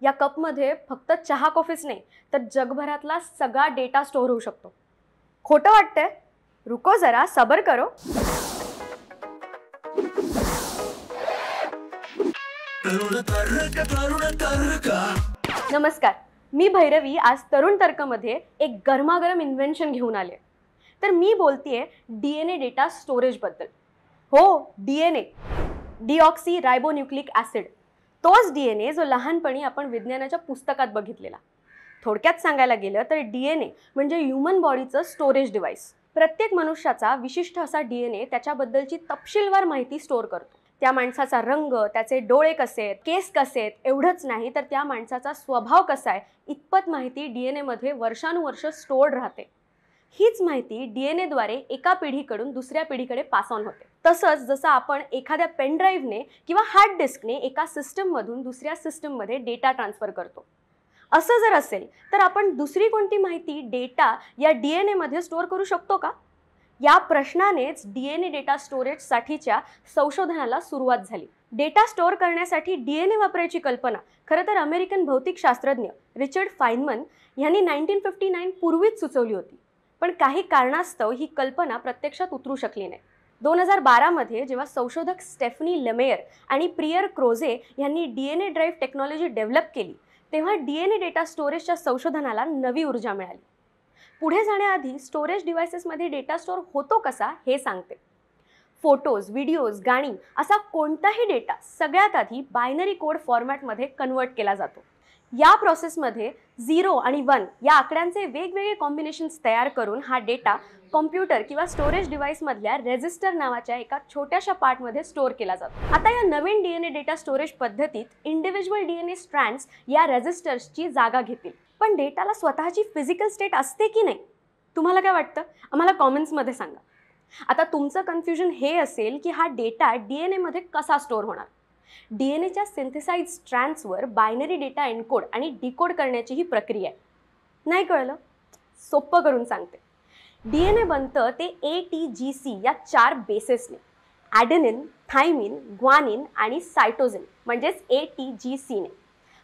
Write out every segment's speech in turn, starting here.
या कपमध्ये फक्त चहा कॉफीच नाही तर जगभरातला सगळा डेटा स्टोअर होऊ शकतो। खोटं वाटतंय? रुको जरा, सबर करो। नमस्कार, मी भैरवी आज तरुण तर्कमध्ये एक गरमागरम इन्व्हेन्शन घेऊन आले। तर मी बोलतेय डीएनए डेटा स्टोरेज बद्दल। हो, डीएनए, डीऑक्सी रायबोन्यूक्लिक ॲसिड, तोच डीएनए जो लहानपणी आपण विज्ञानाच्या पुस्तकात बघितलेला। थोडक्यात सांगायला गेलं तर डीएनए म्हणजे ह्यूमन बॉडीचं स्टोरेज डिव्हाइस। प्रत्येक मनुष्याचा विशिष्ट असा डीएनए त्याच्याबद्दलची तपशीलवार माहिती स्टोअर करतो। त्या माणसाचा रंग, त्याचे डोळे कसे आहेत, केस कसे आहेत एवढंच नाही तर त्या माणसाचा स्वभाव कसा आहे इतपत माहिती डीएनए मध्ये वर्षानुवर्ष स्टोअर्ड राहते। हीच माहिती डीएनएद्वारे एका पिढीकडून दुसऱ्या पिढीकडे पास ऑन होते। तसंच जसं आपण एखाद्या पेन ड्राईव्हने किंवा हार्ड डिस्कने एका सिस्टममधून दुसऱ्या सिस्टममध्ये डेटा ट्रान्सफर करतो, असं जर असेल तर आपण दुसरी कोणती माहिती डेटा या डीएनएमध्ये स्टोअर करू शकतो का? या प्रश्नानेच डीएनए डेटा स्टोरेजसाठीच्या संशोधनाला सुरुवात झाली। डेटा स्टोअर करण्यासाठी डीएनए वापरायची कल्पना खरं तर अमेरिकन भौतिकशास्त्रज्ञ रिचर्ड फाइनमन यांनी 1959 पूर्वीच सुचवली होती, पण काही कारणास्तव ही कल्पना प्रत्यक्षात उतरू शकली नाही। 2012 मध्ये जेव्हा संशोधक स्टेफनी लेमेयर आणि प्रियर क्रोझे यांनी डीएनए ड्राईव्ह टेक्नॉलॉजी डेव्हलप केली तेव्हा डीएनए डेटा स्टोरेजच्या संशोधनाला नवी ऊर्जा मिळाली। पुढे जाण्याआधी स्टोरेज डिव्हाइसेसमध्ये डेटा स्टोअर होतो कसा हे सांगते। फोटोज, व्हिडिओज, गाणी असा कोणताही डेटा सगळ्यात आधी बायनरी कोड फॉर्मॅटमध्ये कन्वर्ट केला जातो। या प्रोसेसमध्ये 0 आणि 1 या आकड्यांचे वेगवेगळे कॉम्बिनेशन्स तयार करून हा डेटा कॉम्प्युटर किंवा स्टोरेज डिव्हाइसमधल्या रेजिस्टर नावाच्या एका छोट्याशा पार्टमध्ये स्टोअर केला जातो। आता या नवीन डीएनए डेटा स्टोरेज पद्धतीत इंडिव्हिज्युअल डीएनए स्ट्रँड्स या रेजिस्टर्सची जागा घेतील, पण डेटाला स्वतःची फिजिकल स्टेट असते की नाही? तुम्हाला काय वाटतं? आम्हाला कॉमेंट्समध्ये सांगा। आता तुमचं कन्फ्युजन हे असेल की हा डेटा डीएनएमध्ये कसा स्टोअर होणार? डीएनएच्या सिंथेसाइज स्ट्रँड्सवर बायनरी डेटा एन्कोड आणि डिकोड करण्याची ही प्रक्रिया आहे। नाही कळलं? सोपं करून सांगते। डीएनए बनतं ते ATGC या 4 बेसेसने, ॲडेनिन, थायमिन, ग्वानिन आणि सायटोसिन म्हणजेच ATGCने।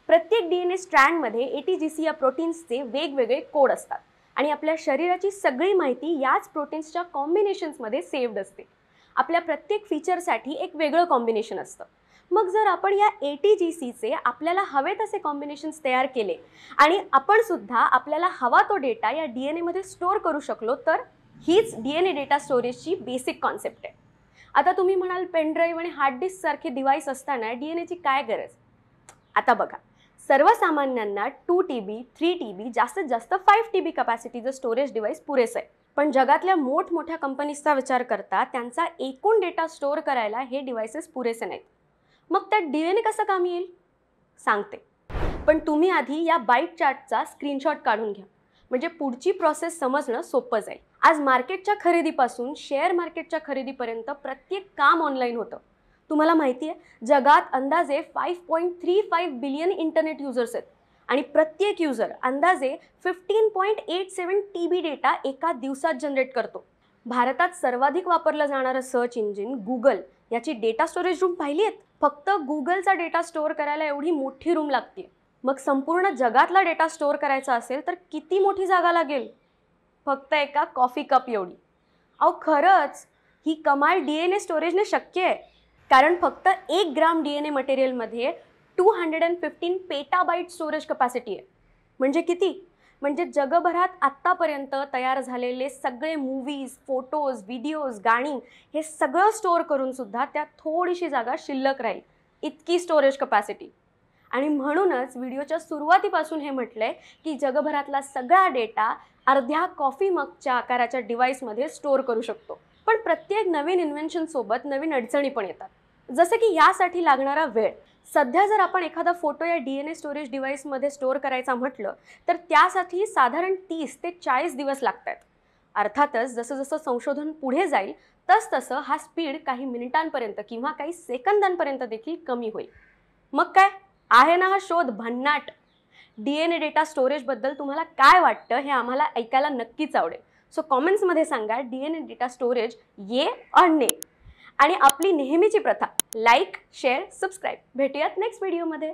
प्रत्येक डीएनए स्ट्रँडमध्ये ATGC या प्रोटीन्सचे वेगवेगळे कोड असतात आणि आपल्या शरीराची सगळी माहिती याच प्रोटीन्सच्या कॉम्बिनेशन्समध्ये सेव्ड असते। आपल्या प्रत्येक फीचरसाठी एक वेगळं कॉम्बिनेशन असतं। मग जर आपण या ATGCचे आपल्याला हवे तसे कॉम्बिनेशन्स तयार केले आणि आपण सुद्धा आपल्याला हवा तो डेटा या डीएनएमध्ये स्टोअर करू शकलो तर हीच डीएनए डेटा स्टोरेजची बेसिक कॉन्सेप्ट आहे। आता तुम्ही म्हणाल पेन ड्राईव्ह आणि हार्ड डिस्क सारखे डिव्हाइस असताना डीएनएची काय गरज? आता बघा, सर्वसामान्यांना 2 TB, 3 TB, जास्तीत जास्त 5 TB कॅपॅसिटीचं स्टोरेज डिव्हाइस पुरेसं आहे, पण जगातल्या मोठमोठ्या कंपनीजचा विचार करता त्यांचा एकूण डेटा स्टोअर करायला हे डिव्हाइसेस पुरेसे नाहीत। मग त्यात डीएनए कसं कामी येईल? सांगते, पण तुम्ही आधी या बाईट चार्टचा स्क्रीनशॉट काढून घ्या, म्हणजे पुढची प्रोसेस समजणं सोपं जाईल। आज मार्केटच्या खरेदीपासून शेअर मार्केटच्या खरेदीपर्यंत प्रत्येक काम ऑनलाईन होतं। तुम्हाला माहिती आहे जगात अंदाजे 5.35 बिलियन इंटरनेट युजर्स आहेत आणि प्रत्येक युजर अंदाजे 15.87 TB डेटा एका दिवसात जनरेट करतो। भारतात सर्वाधिक वापरलं जाणारं सर्च इंजिन गुगल याची डेटा स्टोरेज रूम पाहिली आहेत? फक्त गुगलचा डेटा स्टोअर करायला एवढी मोठी रूम लागते। मग संपूर्ण जगातला डेटा स्टोअर करायचा असेल तर किती मोठी जागा लागेल? फक्त एका कॉफी कप एवढी। अहो खरंच ही कमाल डीएनए स्टोरेजने शक्य आहे, कारण फक्त 1 ग्राम डीएनए मटेरियलमध्ये 215 पेटाबाईट स्टोरेज कॅपॅसिटी आहे। म्हणजे किती? म्हणजे जगभरात आत्तापर्यंत तयार झालेले सगळे मूवीज, फोटोज, व्हिडिओज, गाणी हे सगळं स्टोअर करून सुद्धा त्यात थोडीशी जागा शिल्लक राहील, इतकी स्टोरेज कॅपॅसिटी। आणि म्हणूनच व्हिडिओच्या सुरुवातीपासून हे म्हटलंय की जगभरातला सगळा डेटा अर्ध्या कॉफी मगच्या आकाराच्या डिव्हाइसमध्ये स्टोअर करू शकतो। पण प्रत्येक नवीन इन्व्हेन्शन सोबत नवीन अडचणी पण येतात, जसं की यासाठी लागणारा वेळ। सध्या जर आपण एखादा फोटो या डीएनए स्टोरेज डिव्हाइसमध्ये स्टोअर करायचा म्हटलं तर त्यासाठी साधारण 30 ते 40 दिवस लागतात। अर्थातच जसं जसं संशोधन पुढे जाईल तसतसं हा स्पीड काही मिनिटांपर्यंत किंवा काही सेकंदांपर्यंत देखील कमी होईल। मग काय आहे ना हा शोध भन्नाट। डीएनए डेटा स्टोरेजबद्दल तुम्हाला काय वाटतं हे आम्हाला ऐकायला नक्कीच आवडेल। सो कॉमेंट्समध्ये सांगा डीएनए डेटा स्टोरेज ये और ने। आणि आपली नेहमीची प्रथा लाईक, शेअर, सबस्क्राईब। भेटूयात नेक्स्ट व्हिडिओमध्ये।